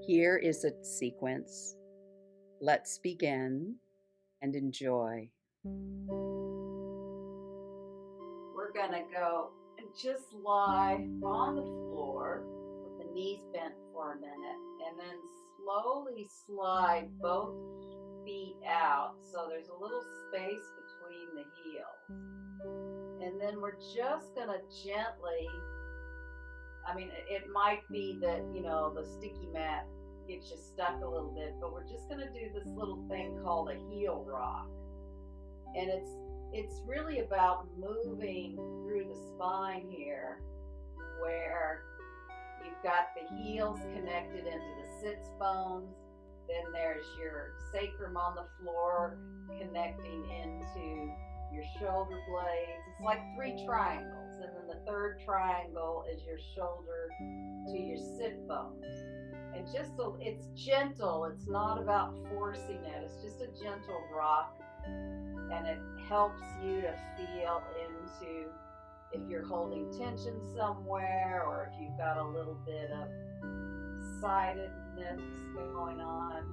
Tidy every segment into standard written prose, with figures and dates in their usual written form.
Here is a sequence. Let's begin and enjoy. We're gonna go and just lie on the floor with the knees bent for a minute and then slowly slide both feet out so there's a little space between the heels. And then we're just gonna gently, it might be that, the sticky mat gets you stuck a little bit, but we're just gonna do this little thing called a heel rock. And it's really about moving through the spine here where you've got the heels connected into the sits bones, then there's your sacrum on the floor connecting into your shoulder blades. It's like three triangles, and then the third triangle is your shoulder to your sit bones. And just so it's gentle, it's not about forcing it, it's just a gentle rock, and it helps you to feel into if you're holding tension somewhere or if you've got a little bit of sidedness going on.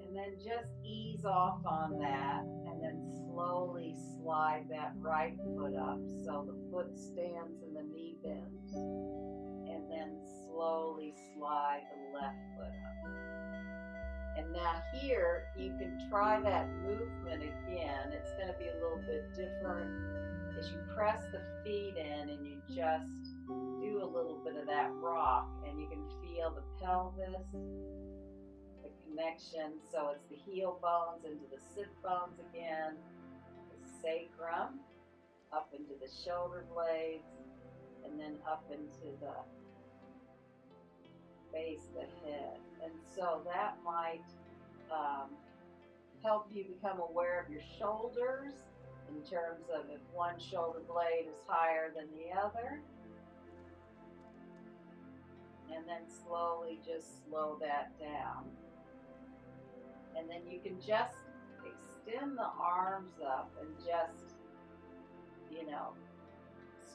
And then just ease off on that and then slowly slide that right foot up so the foot stands and the knee bends. And then slowly slide the left foot up. And now here, you can try that movement again. It's going to be a little bit different as you press the feet in and you just do a little bit of that rock, and you can feel the pelvis, the connection. So it's the heel bones into the sit bones again, the sacrum, up into the shoulder blades, and then up into the base of the head. And so that might help you become aware of your shoulders in terms of if one shoulder blade is higher than the other. And then slowly just slow that down. And then you can just extend the arms up and just,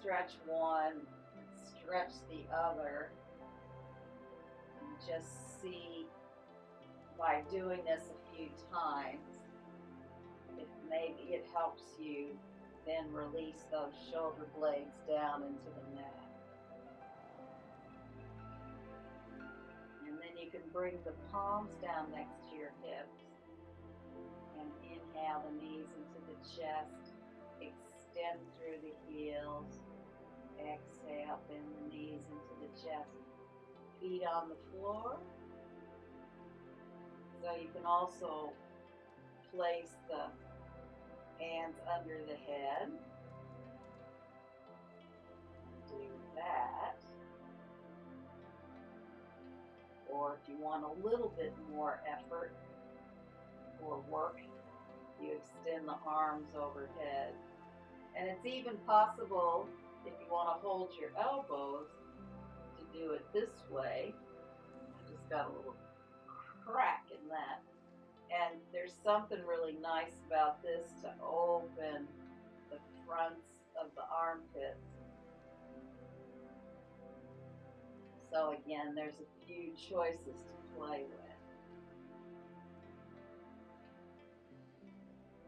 stretch one, stretch the other, and just see by doing this a few times, if maybe it helps you then release those shoulder blades down into the neck. And then you can bring the palms down next to your hips and inhale the knees into the chest, extend through the heels, exhale, bend the knees into the chest, feet on the floor. So you can also place the hands under the head. Do that. Or if you want a little bit more effort or work, you extend the arms overhead. And it's even possible, if you want to hold your elbows, to do it this way. I just got a little crack in that. And there's something really nice about this to open the fronts of the armpits. So again, there's a few choices to play with.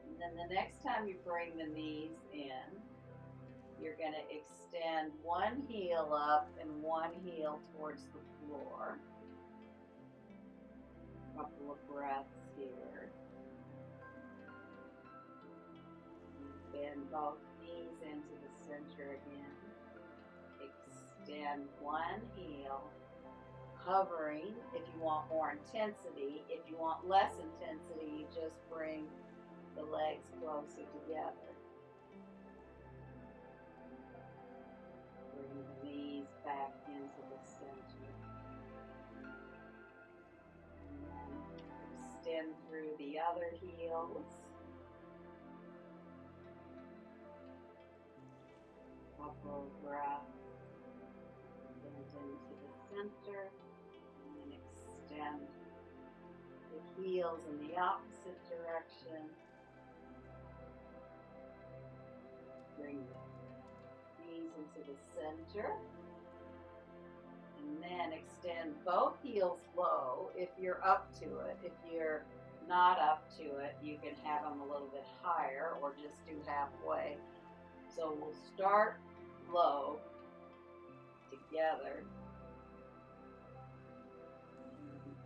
And then the next time you bring the knees in, you're going to extend one heel up and one heel towards the floor. A couple of breaths here. Bend both knees into the center again. Extend one heel, hovering if you want more intensity. If you want less intensity, you just bring the legs closer together. Bring the knees back into the center. And then extend through the other heels. Couple of breaths. Bend into the center. And then extend the heels in the opposite direction. Bring the knees into the center. And then then both heels low if you're up to it. If you're not up to it, you can have them a little bit higher or just do halfway. So we'll start low together.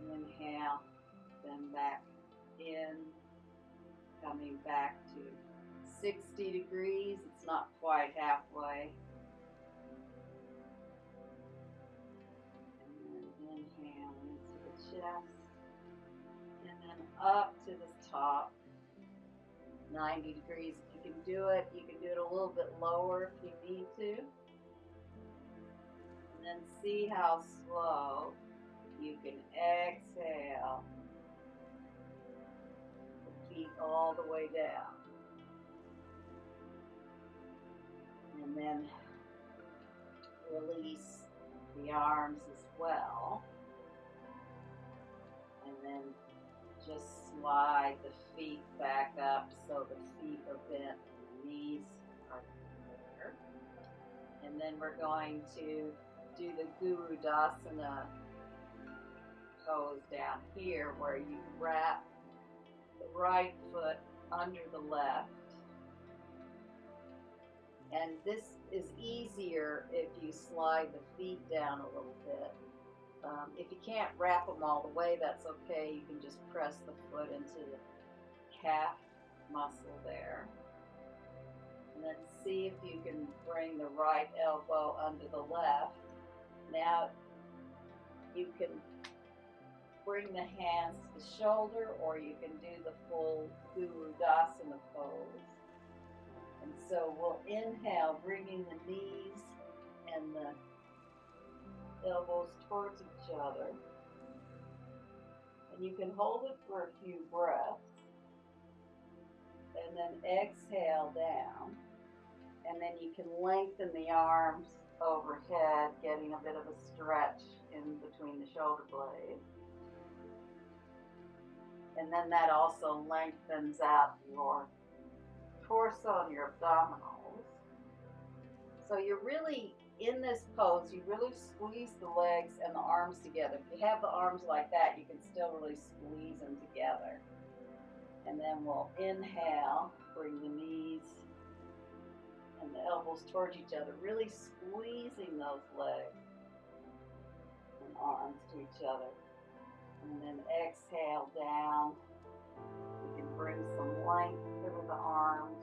Inhale, then back in, coming back to 60 degrees. It's not quite halfway. And then inhale into the chest. And then up to the top, 90 degrees if you can do it. You can do it a little bit lower if you need to. And then see how slow you can exhale the feet all the way down. And then release the arms as well. And then just slide the feet back up so the feet are bent and the knees are there. And then we're going to do the Guru Dasana pose down here where you wrap the right foot under the left. And this is easier if you slide the feet down a little bit. If you can't wrap them all the way, that's okay. You can just press the foot into the calf muscle there. And then see if you can bring the right elbow under the left. Now you can bring the hands to the shoulder, or you can do the full Guru Dasana pose. And so we'll inhale, bringing the knees and the elbows towards each other. And you can hold it for a few breaths. And then exhale down. And then you can lengthen the arms overhead, getting a bit of a stretch in between the shoulder blades. And then that also lengthens out your torso and your abdominals. So you're really, in this pose, you really squeeze the legs and the arms together. If you have the arms like that, you can still really squeeze them together. And then we'll inhale, bring the knees and the elbows towards each other, really squeezing those legs and arms to each other. And then exhale down. You can bring some length through the arms,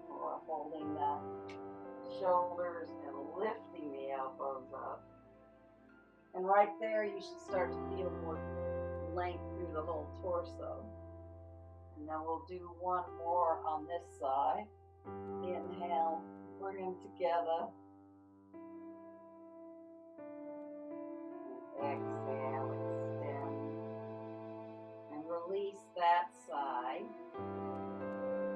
or holding the shoulders and lifting the elbows up. And right there, you should start to feel more length through the whole torso. And then we'll do one more on this side. Inhale, bring them together. Exhale, extend. And release that side.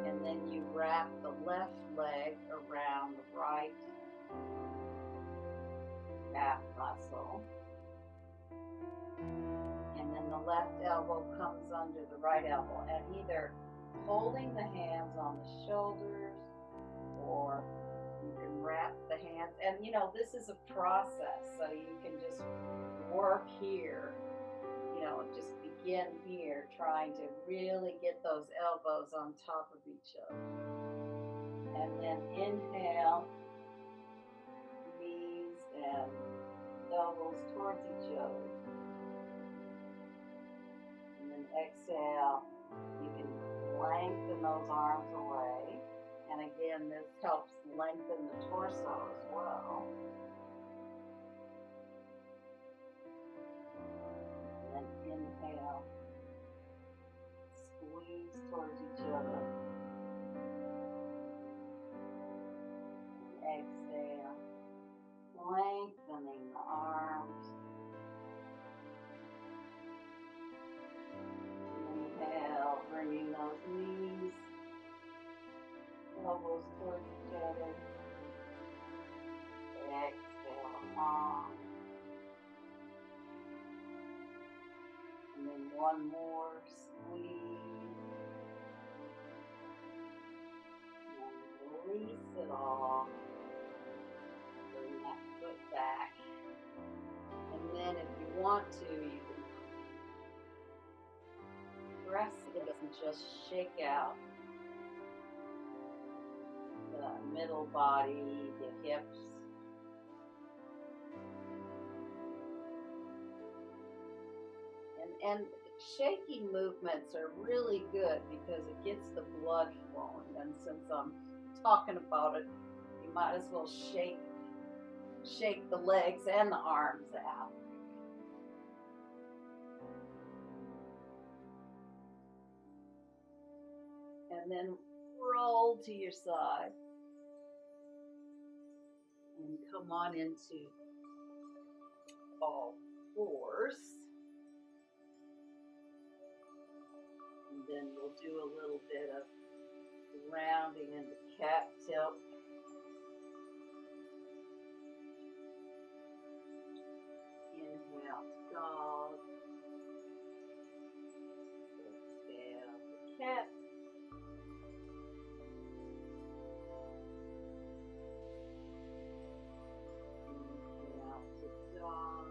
And then you wrap the left leg around the right calf muscle. And then the left elbow comes under the right elbow, and either holding the hands on the shoulders, or you can wrap the hands. And you know, this is a process, so you can just work here, you know, just begin here, trying to really get those elbows on top of each other. And then inhale, knees and elbows towards each other. And then exhale, you can lengthen those arms away. And again, this helps lengthen the torso as well. And then inhale, squeeze towards each other. And exhale, lengthening the arms. Inhale, bringing those knees, elbows towards each other. Exhale, long. And then one more squeeze. And release it all. Bring that foot back. want to, you can press it and just shake out the middle body, the hips. And shaking movements are really good because it gets the blood flowing. And since I'm talking about it, you might as well shake the legs and the arms out. And then roll to your side and come on into all fours. And then we'll do a little bit of rounding into cat tilt. Inhale to dog. Exhale to cat. Inhale to dog.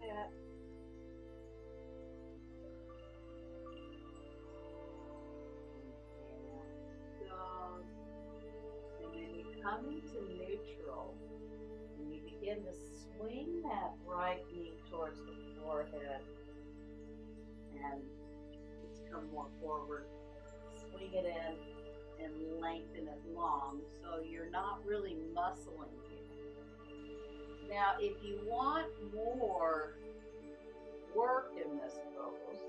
Cat. Inhale, dog. And then you come into neutral and you begin to swing that right knee towards the forehead and just come more forward. Swing it in and lengthen it long so you're not really muscling here. Now, if you want more work in this pose,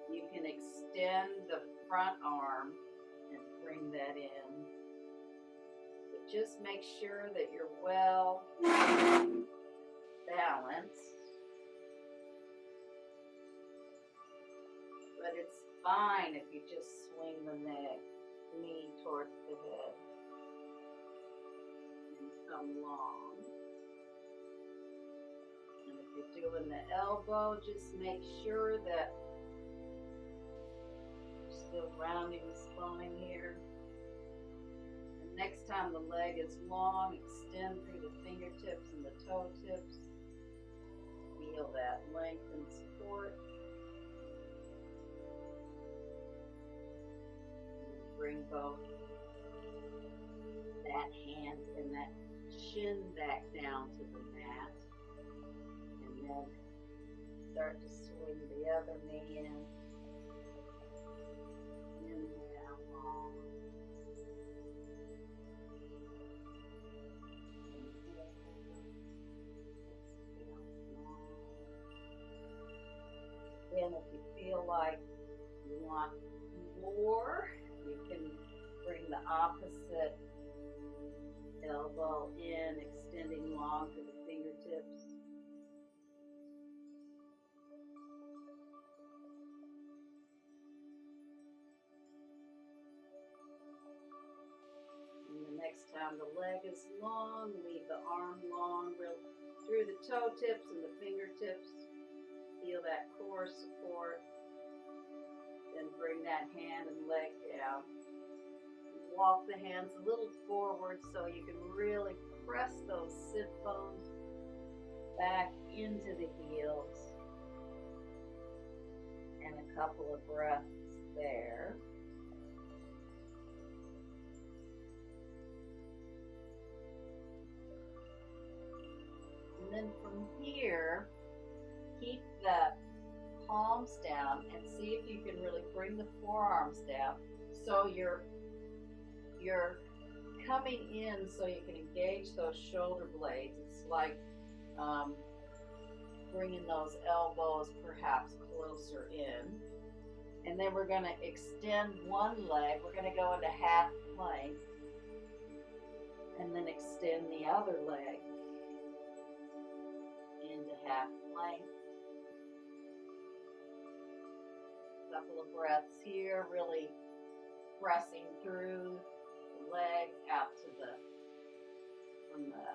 you can extend the front arm and bring that in. But just make sure that you're well balanced. But it's fine if you just swing the knee towards the head. Come long. And if you're doing the elbow, just make sure that you're still rounding the spine here. And next time the leg is long, extend through the fingertips and the toe tips. Feel that length and support. And bring both that hand and that chin back down to the mat, and then start to swing the other knee in. Inhale long. Again, if you feel like you want more, you can bring the opposite elbow in, extending long to the fingertips. And the next time the leg is long, leave the arm long, real through the toe tips and the fingertips. Feel that core support. Then bring that hand and leg down. Walk the hands a little forward so you can really press those sit bones back into the heels. And a couple of breaths there. And then from here, keep the palms down and see if you can really bring the forearms down so you're coming in so you can engage those shoulder blades. It's like bringing those elbows perhaps closer in. And then we're going to extend one leg. We're going to go into half plank and then extend the other leg into half plank. Couple of breaths here, really pressing through the legs out to from the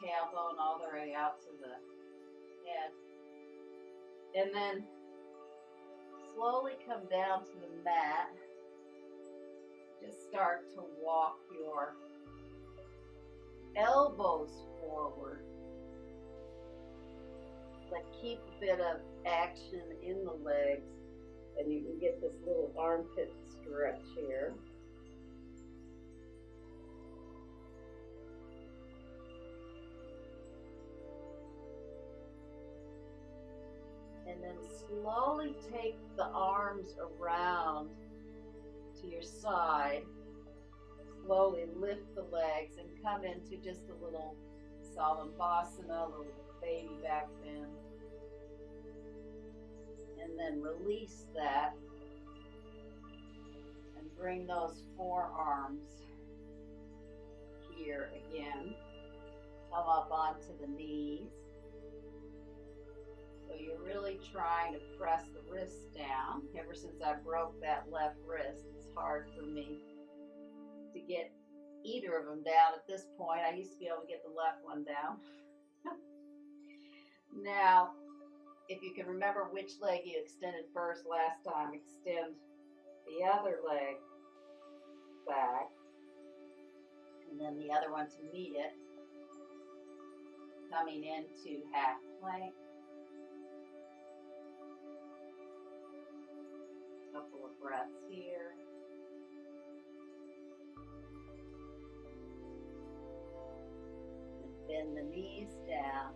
tailbone all the way out to the head. And then slowly come down to the mat Just start to walk your elbows forward, but keep a bit of action in the legs, and you can get this little armpit stretch here. And then slowly take the arms around to your side. Slowly lift the legs and come into just a little Salambhasana, a little baby back bend. And then release that and bring those forearms here again. Come up onto the knees. So you're really trying to press the wrists down. Ever since I broke that left wrist, it's hard for me to get either of them down at this point. I used to be able to get the left one down. Now, if you can remember which leg you extended first last time, extend the other leg back, and then the other one to meet it, coming into half plank. Couple of breaths here. And bend the knees down,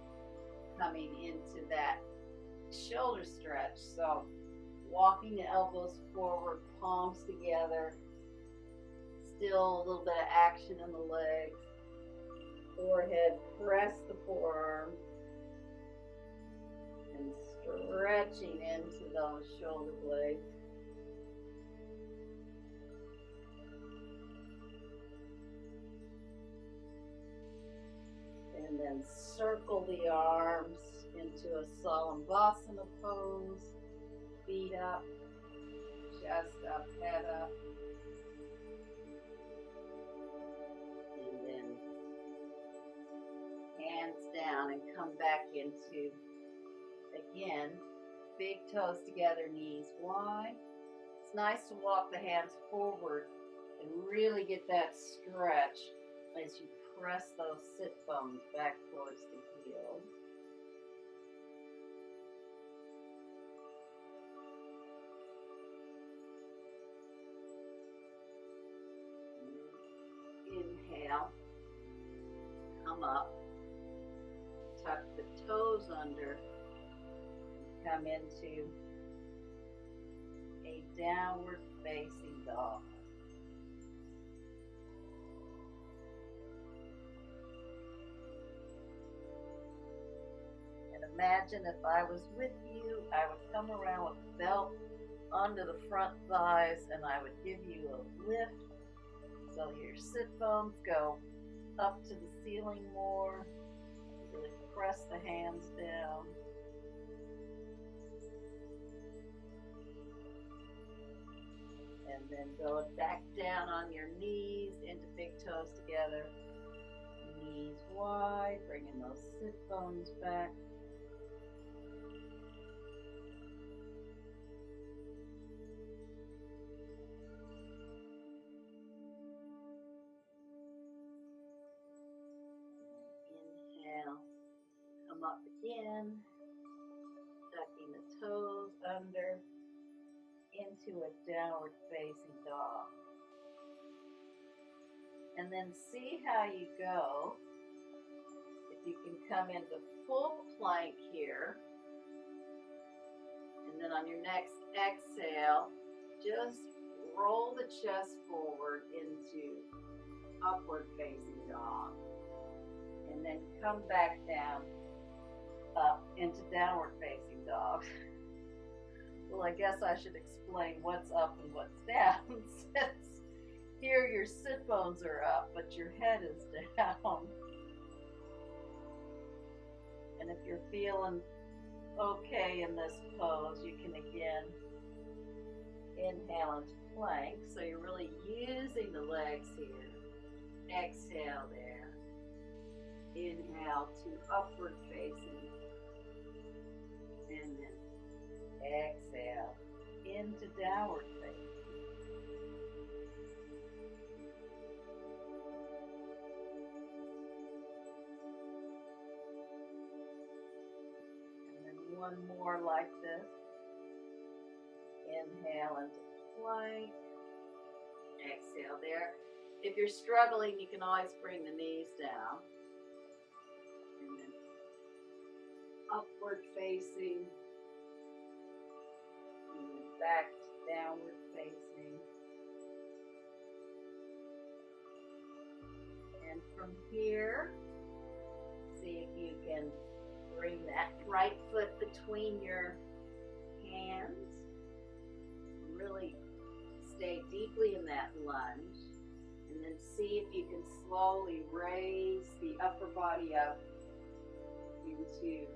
coming into that shoulder stretch. So walking the elbows forward, palms together, still a little bit of action in the legs. Forehead, press the forearms, and stretching into those shoulder blades. And then circle the arms into a Salambhasana pose. Feet up, chest up, head up. And then hands down and come back into, again, big toes together, knees wide. It's nice to walk the hands forward and really get that stretch as you press those sit bones back towards the heels. Inhale, come up, tuck the toes under, come into a downward facing dog. And imagine if I was with you, I would come around with the belt under the front thighs and I would give you a lift so your sit bones go up to the ceiling more. Really press the hands down. And then go back down on your knees into big toes together. Knees wide, bringing those sit bones back. Inhale, come up again, tucking the toes under into a downward facing dog. And then see how you go. If you can come into full plank here. And then on your next exhale, just roll the chest forward into upward facing dog. And then come back down, up into downward facing dog. Well, I guess I should explain what's up and what's down, since here your sit bones are up, but your head is down. And if you're feeling okay in this pose, you can again inhale into plank. So you're really using the legs here. Exhale there. Inhale to upward facing. And then exhale into downward facing. one more like this. Inhale into plank. Exhale there. If you're struggling, you can always bring the knees down. And then upward facing. And then back to downward facing. And from here, see if you can bring that right foot between your hands. Really stay deeply in that lunge. And then see if you can slowly raise the upper body up into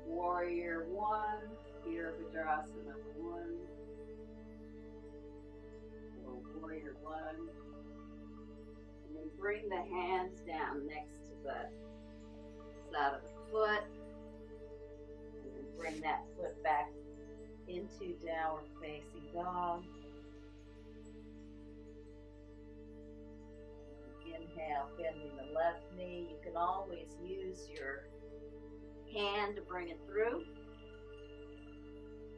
Warrior One, Virabhadrasana 1, or Warrior One. And then bring the hands down next to the side of the foot. And then bring that foot back into Downward Facing Dog. Inhale, bending the left knee. You can always use your hand to bring it through.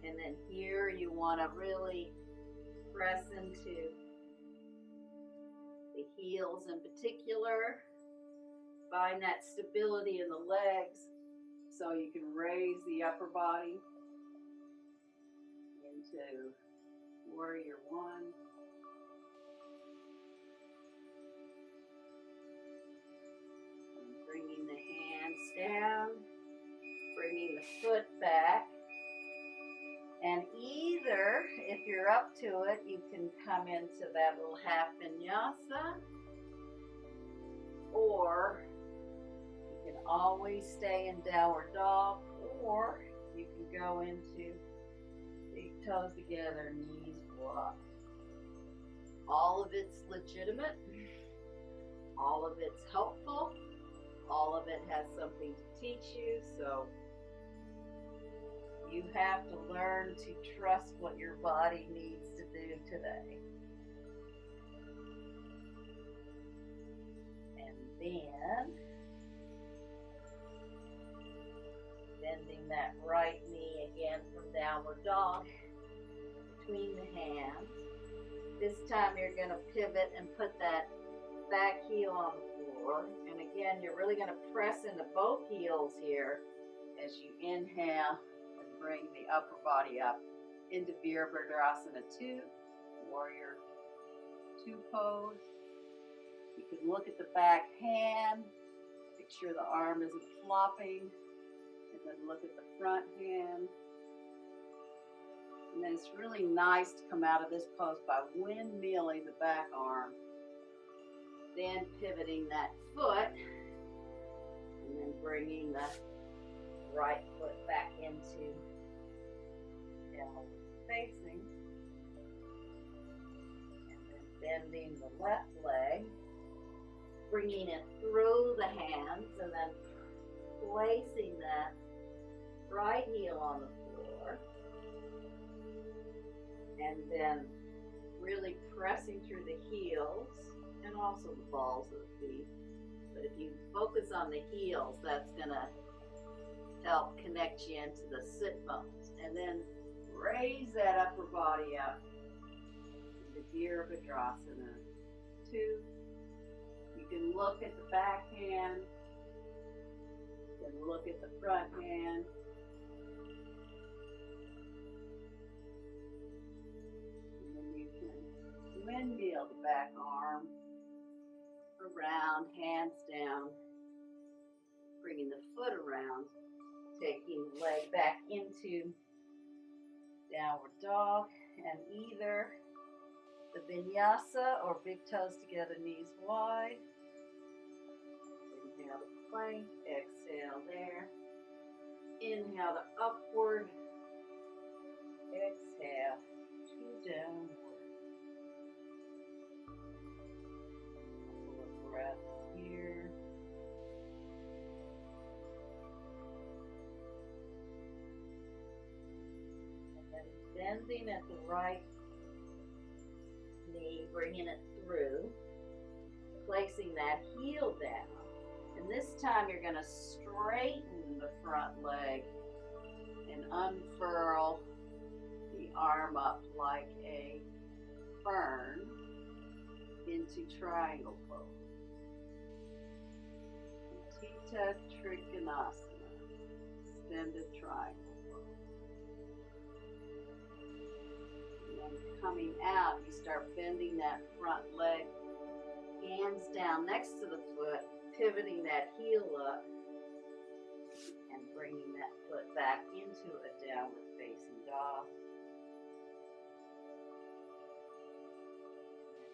And then here you want to really press into the heels in particular. Find that stability in the legs so you can raise the upper body into Warrior One. Bringing the hands down, bringing the foot back, and either, if you're up to it, you can come into that little half vinyasa, or you can always stay in downward dog, or you can go into big toes together, knees walk. All of it's legitimate, all of it's helpful. All of it has something to teach you, so you have to learn to trust what your body needs to do today. And then, bending that right knee again from downward dog between the hands. This time you're going to pivot and put that back heel on the floor. And again, you're really going to press into both heels here as you inhale and bring the upper body up into Virabhadrasana 2, Warrior 2 pose. You can look at the back hand, make sure the arm isn't flopping, and then look at the front hand. And then it's really nice to come out of this pose by windmilling the back arm. Then pivoting that foot, and then bringing the right foot back into downward facing, and then bending the left leg, bringing it through the hands, and then placing that right heel on the floor, and then really pressing through the heels and also the balls of the feet. But if you focus on the heels, that's going to help connect you into the sit bones. And then raise that upper body up into Virabhadrasana 2. You can look at the back hand, you can look at the front hand. And then you can windmill the back arm around, hands down, bringing the foot around, taking the leg back into downward dog, and either the vinyasa or big toes together, knees wide. Inhale to plank, exhale there. Inhale to upward, exhale to downward. Breath here. And then bending at the right knee, bringing it through, placing that heel down. And this time you're going to straighten the front leg and unfurl the arm up like a fern into triangle pose. Utthita Trikonasana, extended triangle pose. And then coming out, you start bending that front leg, hands down next to the foot, pivoting that heel up, and bringing that foot back into a downward facing dog.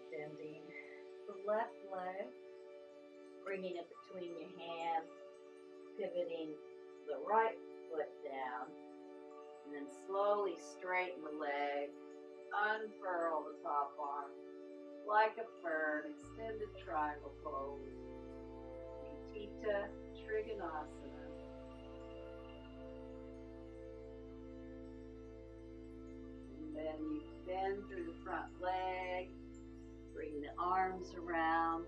Bending the left leg, bringing it between your hands, pivoting the right foot down, and then slowly straighten the leg, unfurl the top arm like a fern, extended triangle pose, Utthita Trikonasana. And then you bend through the front leg, bring the arms around,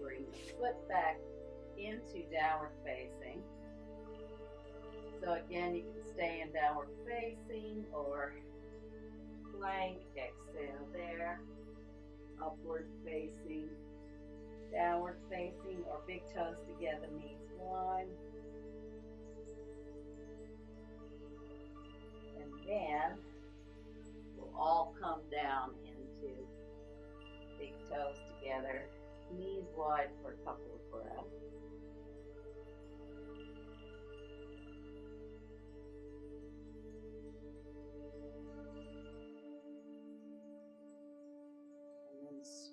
bring the foot back into downward facing. So again, you can stay in downward facing or plank, exhale there, upward facing, downward facing, or big toes together, knees one. And then we'll all come down into big toes together, knees wide for a couple of breaths.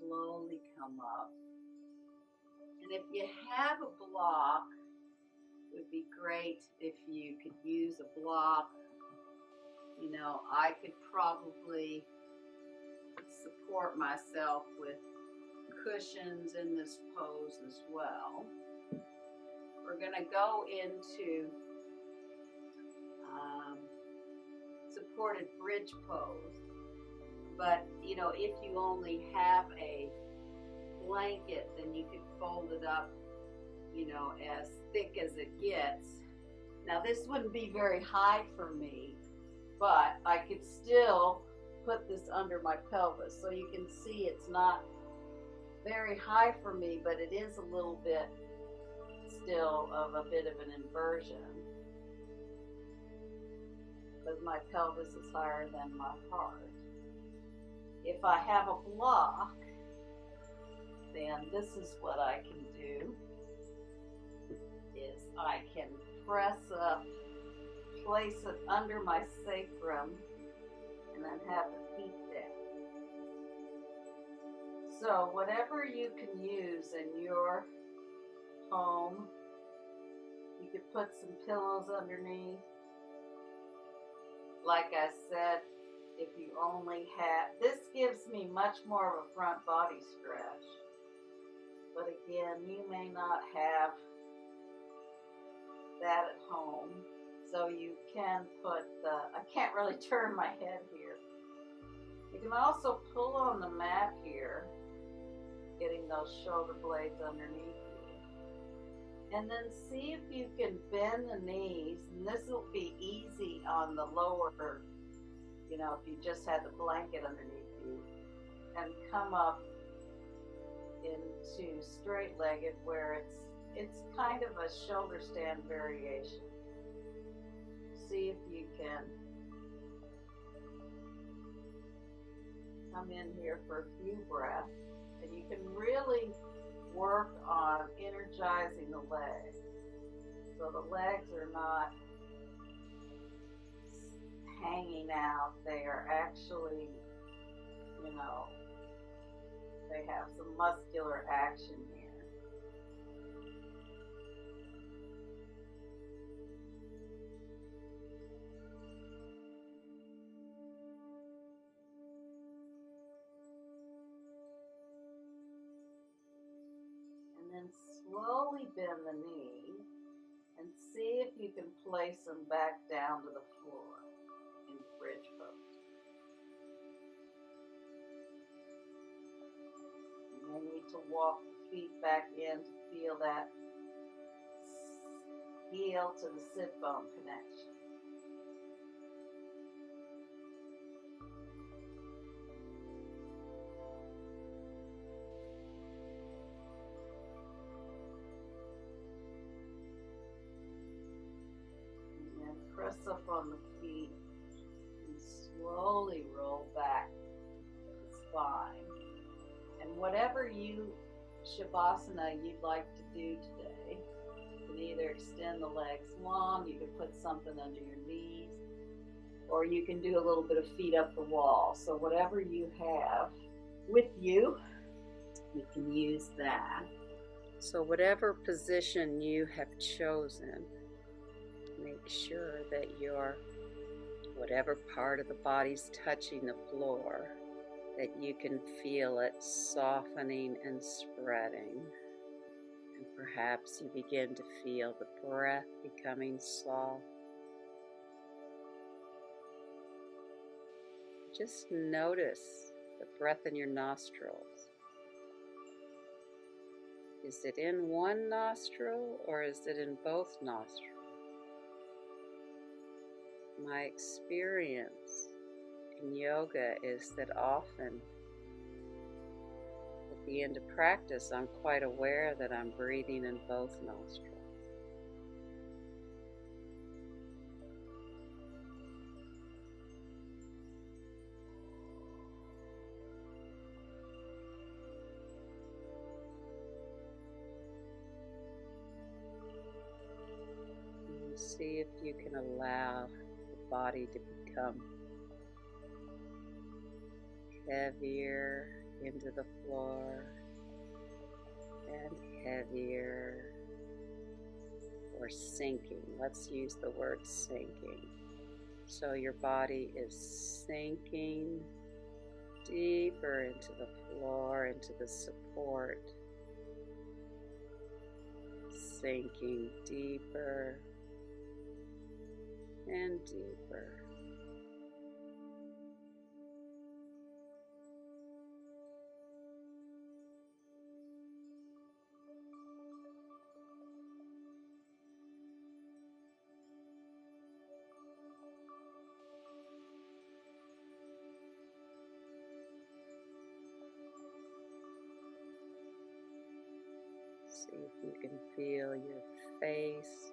Slowly come up. And if you have a block, it would be great if you could use a block. You know, I could probably support myself with cushions in this pose as well. We're going to go into supported bridge pose. But, you know, if you only have a blanket, then you could fold it up, you know, as thick as it gets. Now, this wouldn't be very high for me, but I could still put this under my pelvis. So you can see it's not very high for me, but it is a little bit still of a bit of an inversion, because my pelvis is higher than my heart. If I have a block, then this is what I can do, is I can press up, place it under my sacrum, and then have the feet down. So whatever you can use in your home, you could put some pillows underneath. Like I said, if you only have, this gives me much more of a front body stretch. But again, you may not have that at home. So you can put I can't really turn my head here. You can also pull on the mat here, getting those shoulder blades underneath you. And then see if you can bend the knees, and this will be easy on the lower, you know, if you just had the blanket underneath you, and come up into straight-legged where it's kind of a shoulder stand variation. See if you can come in here for a few breaths, and you can really work on energizing the legs. So the legs are not hanging out, they are actually, you know, they have some muscular action here. And then slowly bend the knee and see if you can place them back down to the floor in bridge pose. You may need to walk the feet back in to feel that heel to the sit bone connection. And then press up on the feet and slowly roll back the spine. And whatever Shavasana you'd like to do today, you can either extend the legs long, you can put something under your knees, or you can do a little bit of feet up the wall. So whatever you have with you, you can use that. So whatever position you have chosen, make sure that whatever part of the body's touching the floor, that you can feel it softening and spreading. And perhaps you begin to feel the breath becoming soft. Just notice the breath in your nostrils. Is it in one nostril or is it in both nostrils? My experience in yoga is that often at the end of practice, I'm quite aware that I'm breathing in both nostrils. And see if you can allow the body to become heavier into the floor and heavier, or sinking. Let's use the word sinking. So your body is sinking deeper into the floor, into the support, sinking deeper and deeper. See if you can feel your face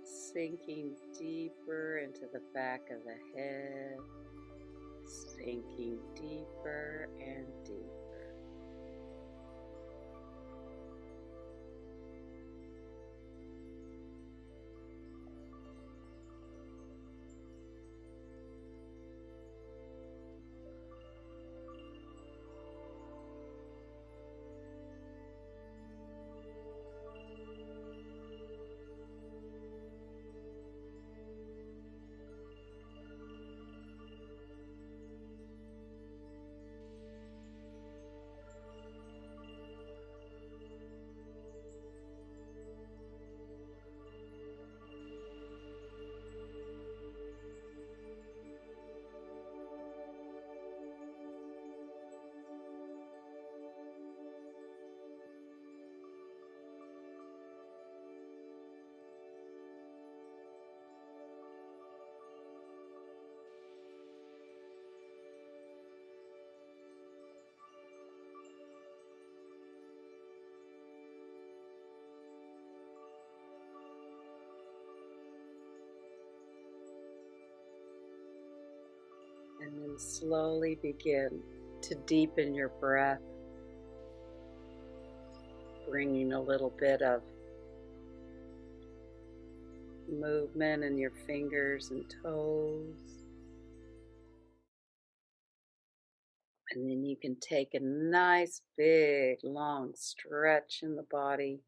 sinking deeper into the back of the head, sinking deeper and deeper. And then slowly begin to deepen your breath, bringing a little bit of movement in your fingers and toes. And then you can take a nice, big, long stretch in the body.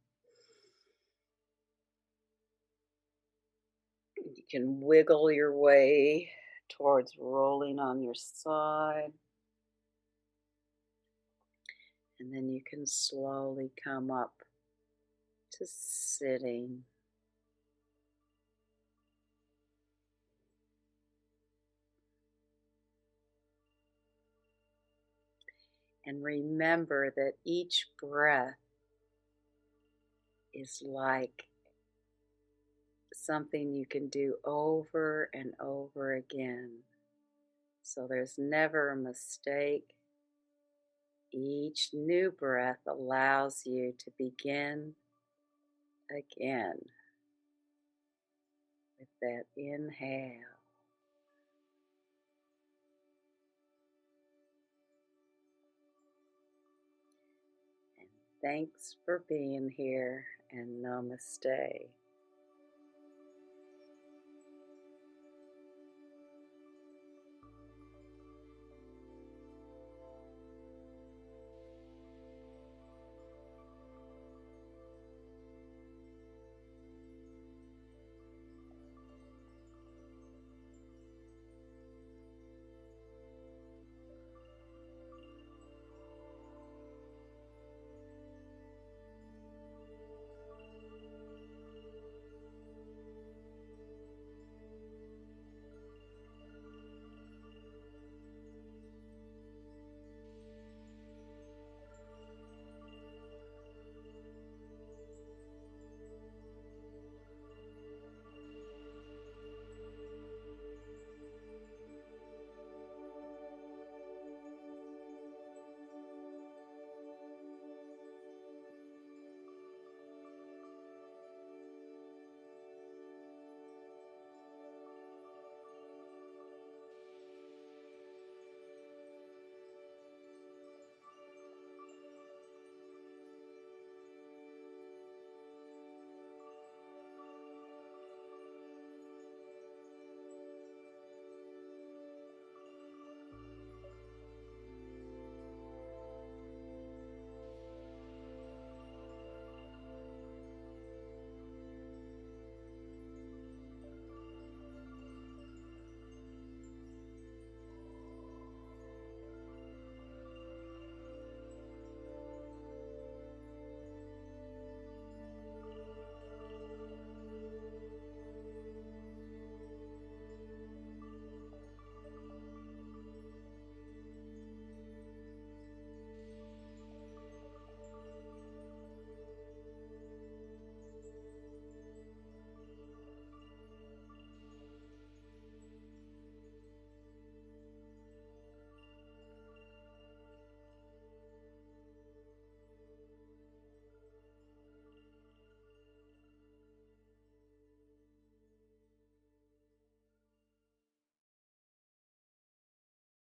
You can wiggle your way towards rolling on your side. And then you can slowly come up to sitting. And remember that each breath is like something you can do over and over again. So there's never a mistake. Each new breath allows you to begin again with that inhale. And thanks for being here, and namaste.